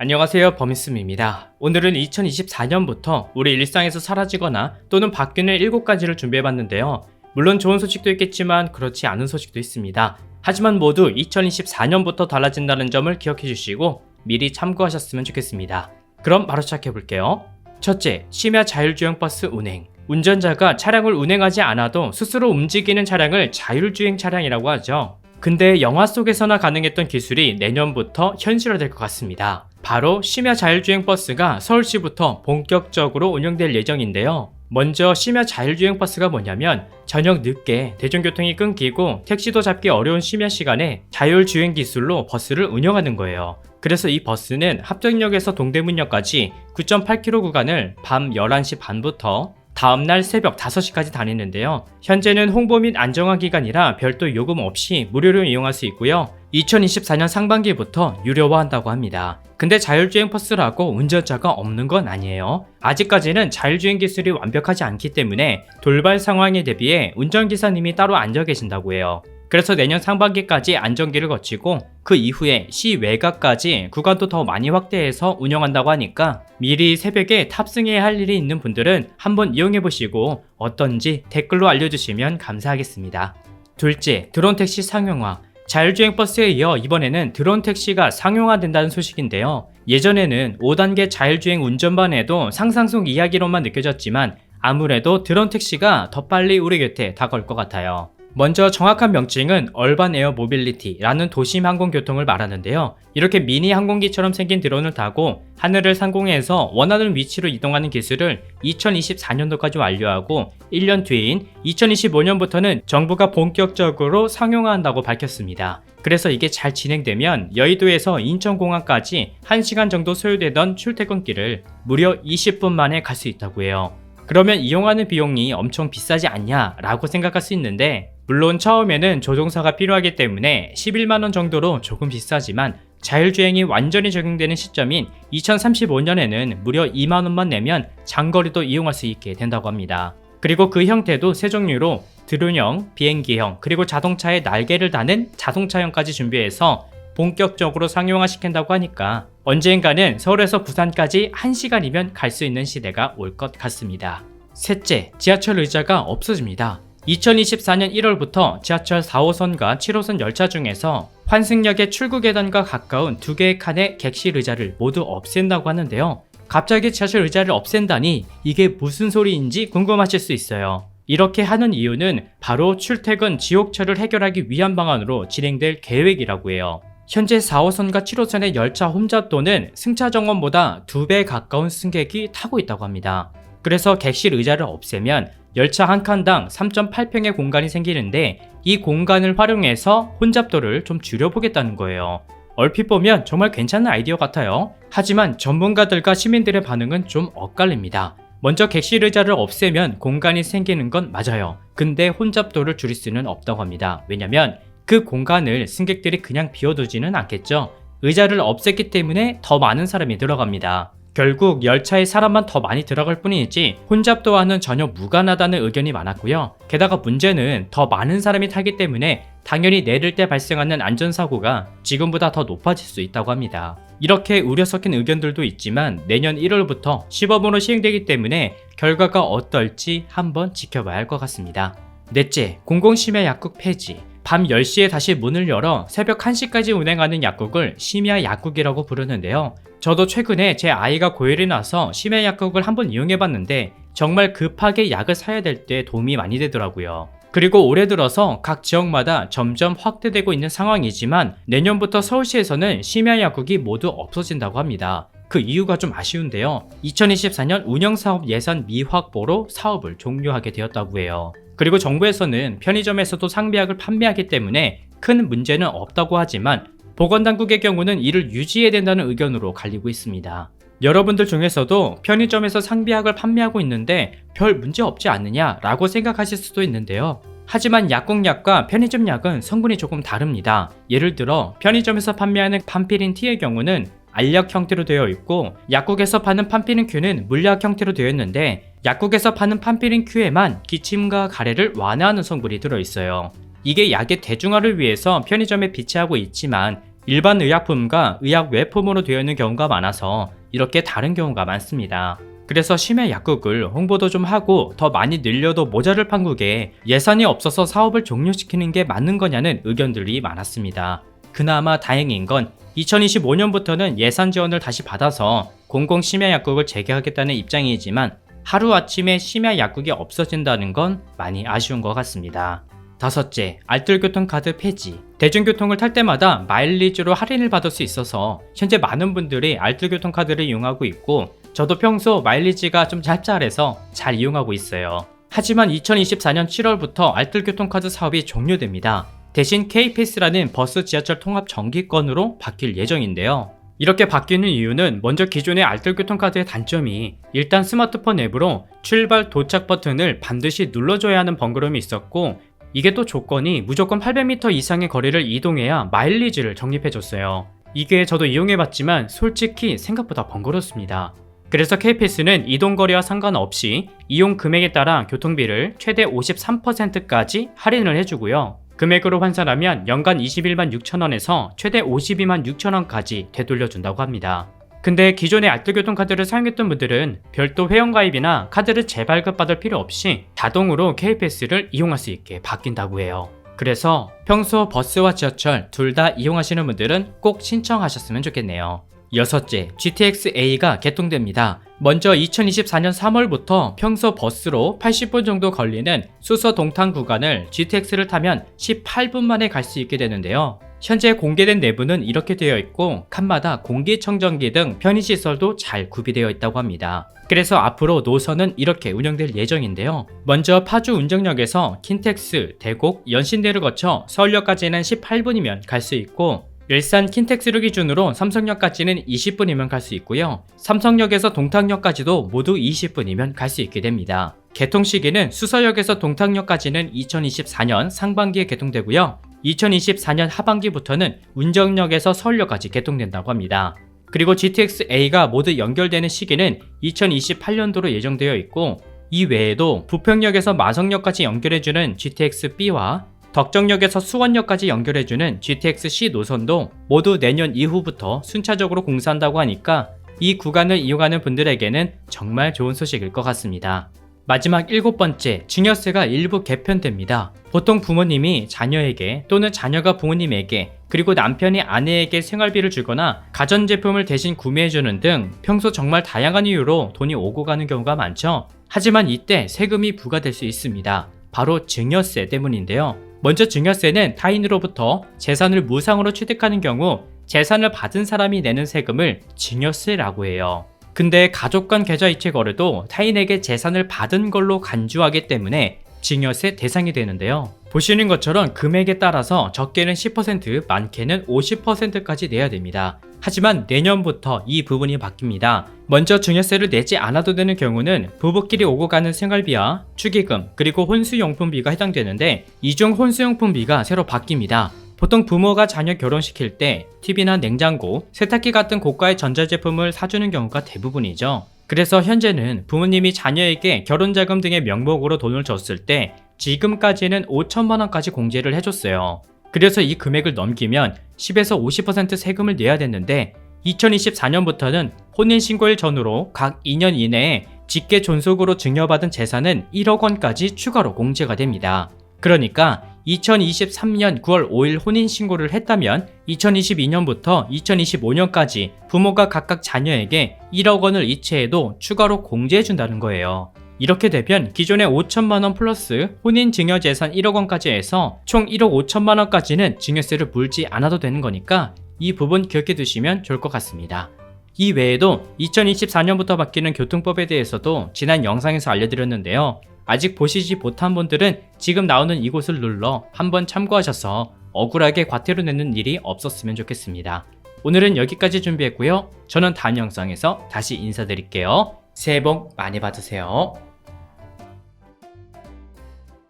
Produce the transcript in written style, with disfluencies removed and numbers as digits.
안녕하세요, 범이스입니다. 오늘은 2024년부터 우리 일상에서 사라지거나 또는 바뀌는 7가지를 준비해봤는데요. 물론 좋은 소식도 있겠지만 그렇지 않은 소식도 있습니다. 하지만 모두 2024년부터 달라진다는 점을 기억해 주시고 미리 참고하셨으면 좋겠습니다. 그럼 바로 시작해볼게요. 첫째, 심야 자율주행 버스 운행. 운전자가 차량을 운행하지 않아도 스스로 움직이는 차량을 자율주행 차량이라고 하죠. 근데 영화 속에서나 가능했던 기술이 내년부터 현실화될 것 같습니다. 바로 심야 자율주행 버스가 서울시부터 본격적으로 운영될 예정인데요. 먼저 심야 자율주행 버스가 뭐냐면 저녁 늦게 대중교통이 끊기고 택시도 잡기 어려운 심야 시간에 자율주행 기술로 버스를 운영하는 거예요. 그래서 이 버스는 합정역에서 동대문역까지 9.8km 구간을 밤 11시 반부터 다음날 새벽 5시까지 다니는데요. 현재는 홍보 및 안정화 기간이라 별도 요금 없이 무료로 이용할 수 있고요. 2024년 상반기부터 유료화한다고 합니다. 근데 자율주행 버스라고 운전자가 없는 건 아니에요. 아직까지는 자율주행 기술이 완벽하지 않기 때문에 돌발 상황에 대비해 운전기사님이 따로 앉아 계신다고 해요. 그래서 내년 상반기까지 안정기를 거치고 그 이후에 시외곽까지 구간도 더 많이 확대해서 운영한다고 하니까 미리 새벽에 탑승해야 할 일이 있는 분들은 한번 이용해보시고 어떤지 댓글로 알려주시면 감사하겠습니다. 둘째, 드론 택시 상용화. 자율주행 버스에 이어 이번에는 드론 택시가 상용화된다는 소식인데요. 예전에는 5단계 자율주행 운전반에도 상상 속 이야기로만 느껴졌지만 아무래도 드론 택시가 더 빨리 우리 곁에 다가올 것 같아요. 먼저 정확한 명칭은 얼반 에어 모빌리티라는 도심 항공교통을 말하는데요. 이렇게 미니 항공기처럼 생긴 드론을 타고 하늘을 상공해서 원하는 위치로 이동하는 기술을 2024년도까지 완료하고 1년 뒤인 2025년부터는 정부가 본격적으로 상용화한다고 밝혔습니다. 그래서 이게 잘 진행되면 여의도에서 인천공항까지 1시간 정도 소요되던 출퇴근길을 무려 20분 만에 갈 수 있다고 해요. 그러면 이용하는 비용이 엄청 비싸지 않냐 라고 생각할 수 있는데 물론 처음에는 조종사가 필요하기 때문에 11만원 정도로 조금 비싸지만 자율주행이 완전히 적용되는 시점인 2035년에는 무려 2만원만 내면 장거리도 이용할 수 있게 된다고 합니다. 그리고 그 형태도 세 종류로 드론형, 비행기형, 그리고 자동차에 날개를 다는 자동차형까지 준비해서 본격적으로 상용화 시킨다고 하니까 언젠가는 서울에서 부산까지 1시간이면 갈 수 있는 시대가 올 것 같습니다. 셋째, 지하철 의자가 없어집니다. 2024년 1월부터 지하철 4호선과 7호선 열차 중에서 환승역의 출구 계단과 가까운 2개의 칸의 객실 의자를 모두 없앤다고 하는데요. 갑자기 지하철 의자를 없앤다니 이게 무슨 소리인지 궁금하실 수 있어요. 이렇게 하는 이유는 바로 출퇴근 지옥철을 해결하기 위한 방안으로 진행될 계획이라고 해요. 현재 4호선과 7호선의 열차 혼잡도는 승차 정원보다 2배 가까운 승객이 타고 있다고 합니다. 그래서 객실 의자를 없애면 열차 한 칸당 3.8평의 공간이 생기는데 이 공간을 활용해서 혼잡도를 좀 줄여보겠다는 거예요. 얼핏 보면 정말 괜찮은 아이디어 같아요. 하지만 전문가들과 시민들의 반응은 좀 엇갈립니다. 먼저 객실 의자를 없애면 공간이 생기는 건 맞아요. 근데 혼잡도를 줄일 수는 없다고 합니다. 왜냐면 그 공간을 승객들이 그냥 비워두지는 않겠죠. 의자를 없앴기 때문에 더 많은 사람이 들어갑니다. 결국 열차에 사람만 더 많이 들어갈 뿐이지 혼잡도와는 전혀 무관하다는 의견이 많았고요. 게다가 문제는 더 많은 사람이 타기 때문에 당연히 내릴 때 발생하는 안전사고가 지금보다 더 높아질 수 있다고 합니다. 이렇게 우려 섞인 의견들도 있지만 내년 1월부터 시범으로 시행되기 때문에 결과가 어떨지 한번 지켜봐야 할 것 같습니다. 넷째, 공공심야 약국 폐지. 밤 10시에 다시 문을 열어 새벽 1시까지 운행하는 약국을 심야 약국이라고 부르는데요. 저도 최근에 제 아이가 고열이 나서 심야 약국을 한번 이용해봤는데 정말 급하게 약을 사야 될 때 도움이 많이 되더라고요. 그리고 올해 들어서 각 지역마다 점점 확대되고 있는 상황이지만 내년부터 서울시에서는 심야 약국이 모두 없어진다고 합니다. 그 이유가 좀 아쉬운데요. 2024년 운영사업 예산 미확보로 사업을 종료하게 되었다고 해요. 그리고 정부에서는 편의점에서도 상비약을 판매하기 때문에 큰 문제는 없다고 하지만 보건당국의 경우는 이를 유지해야 된다는 의견으로 갈리고 있습니다. 여러분들 중에서도 편의점에서 상비약을 판매하고 있는데 별 문제 없지 않느냐 라고 생각하실 수도 있는데요. 하지만 약국약과 편의점 약은 성분이 조금 다릅니다. 예를 들어 편의점에서 판매하는 판피린 T의 경우는 알약 형태로 되어 있고 약국에서 파는 판피린 Q는 물약 형태로 되어 있는데 약국에서 파는 판피린 Q에만 기침과 가래를 완화하는 성분이 들어있어요. 이게 약의 대중화를 위해서 편의점에 비치하고 있지만 일반 의약품과 의약 외품으로 되어 있는 경우가 많아서 이렇게 다른 경우가 많습니다. 그래서 심야 약국을 홍보도 좀 하고 더 많이 늘려도 모자랄 판국에 예산이 없어서 사업을 종료시키는 게 맞는 거냐는 의견들이 많았습니다. 그나마 다행인 건 2025년부터는 예산 지원을 다시 받아서 공공 심야 약국을 재개하겠다는 입장이지만 하루아침에 심야 약국이 없어진다는 건 많이 아쉬운 것 같습니다. 다섯째, 알뜰교통카드 폐지. 대중교통을 탈 때마다 마일리지로 할인을 받을 수 있어서 현재 많은 분들이 알뜰교통카드를 이용하고 있고 저도 평소 마일리지가 좀 짭짤해서 잘 이용하고 있어요. 하지만 2024년 7월부터 알뜰교통카드 사업이 종료됩니다. 대신 K패스라는 버스 지하철 통합 정기권으로 바뀔 예정인데요. 이렇게 바뀌는 이유는 먼저 기존의 알뜰교통카드의 단점이 일단 스마트폰 앱으로 출발 도착 버튼을 반드시 눌러줘야 하는 번거로움이 있었고 이게 또 조건이 무조건 800m 이상의 거리를 이동해야 마일리지를 적립해줬어요. 이게 저도 이용해봤지만 솔직히 생각보다 번거롭습니다. 그래서 K패스는 이동거리와 상관없이 이용 금액에 따라 교통비를 최대 53%까지 할인을 해주고요. 금액으로 환산하면 연간 21만 6천원에서 최대 52만 6천원까지 되돌려준다고 합니다. 근데 기존의 알뜰교통카드를 사용했던 분들은 별도 회원가입이나 카드를 재발급받을 필요 없이 자동으로 K패스를 이용할 수 있게 바뀐다고 해요. 그래서 평소 버스와 지하철 둘 다 이용하시는 분들은 꼭 신청하셨으면 좋겠네요. 여섯째, GTX-A가 개통됩니다. 먼저 2024년 3월부터 평소 버스로 80분 정도 걸리는 수서 동탄 구간을 GTX를 타면 18분 만에 갈 수 있게 되는데요. 현재 공개된 내부는 이렇게 되어 있고 칸마다 공기청정기 등 편의시설도 잘 구비되어 있다고 합니다. 그래서 앞으로 노선은 이렇게 운영될 예정인데요. 먼저 파주 운정역에서 킨텍스, 대곡, 연신대를 거쳐 서울역까지는 18분이면 갈 수 있고 일산 킨텍스를 기준으로 삼성역까지는 20분이면 갈 수 있고요. 삼성역에서 동탄역까지도 모두 20분이면 갈 수 있게 됩니다. 개통 시기는 수서역에서 동탄역까지는 2024년 상반기에 개통되고요. 2024년 하반기부터는 운정역에서 서울역까지 개통된다고 합니다. 그리고 GTX-A가 모두 연결되는 시기는 2028년도로 예정되어 있고 이 외에도 부평역에서 마성역까지 연결해주는 GTX-B와 덕정역에서 수원역까지 연결해주는 GTX-C 노선도 모두 내년 이후부터 순차적으로 공사한다고 하니까 이 구간을 이용하는 분들에게는 정말 좋은 소식일 것 같습니다. 마지막 7번째, 증여세가 일부 개편됩니다. 보통 부모님이 자녀에게 또는 자녀가 부모님에게 그리고 남편이 아내에게 생활비를 주거나 가전제품을 대신 구매해주는 등 평소 정말 다양한 이유로 돈이 오고 가는 경우가 많죠. 하지만 이때 세금이 부과될 수 있습니다. 바로 증여세 때문인데요. 먼저 증여세는 타인으로부터 재산을 무상으로 취득하는 경우 재산을 받은 사람이 내는 세금을 증여세라고 해요. 근데 가족 간 계좌 이체 거래도 타인에게 재산을 받은 걸로 간주하기 때문에 증여세 대상이 되는데요. 보시는 것처럼 금액에 따라서 적게는 10%, 많게는 50%까지 내야 됩니다. 하지만 내년부터 이 부분이 바뀝니다. 먼저 증여세를 내지 않아도 되는 경우는 부부끼리 오고 가는 생활비와 축의금, 그리고 혼수용품비가 해당되는데 이 중 혼수용품비가 새로 바뀝니다. 보통 부모가 자녀 결혼시킬 때 TV나 냉장고, 세탁기 같은 고가의 전자제품을 사주는 경우가 대부분이죠. 그래서 현재는 부모님이 자녀에게 결혼자금 등의 명목으로 돈을 줬을 때 지금까지는 5천만 원까지 공제를 해줬어요. 그래서 이 금액을 넘기면 10에서 50% 세금을 내야 됐는데 2024년부터는 혼인신고일 전후로 각 2년 이내에 직계 존속으로 증여받은 재산은 1억 원까지 추가로 공제가 됩니다. 그러니까 2023년 9월 5일 혼인신고를 했다면 2022년부터 2025년까지 부모가 각각 자녀에게 1억 원을 이체해도 추가로 공제해준다는 거예요. 이렇게 되면 기존의 5천만 원 플러스 혼인증여재산 1억 원까지 해서 총 1억 5천만 원까지는 증여세를 물지 않아도 되는 거니까 이 부분 기억해 두시면 좋을 것 같습니다. 이 외에도 2024년부터 바뀌는 교통법에 대해서도 지난 영상에서 알려드렸는데요. 아직 보시지 못한 분들은 지금 나오는 이곳을 눌러 한번 참고하셔서 억울하게 과태료 내는 일이 없었으면 좋겠습니다. 오늘은 여기까지 준비했고요. 저는 다음 영상에서 다시 인사드릴게요. 새해 복 많이 받으세요.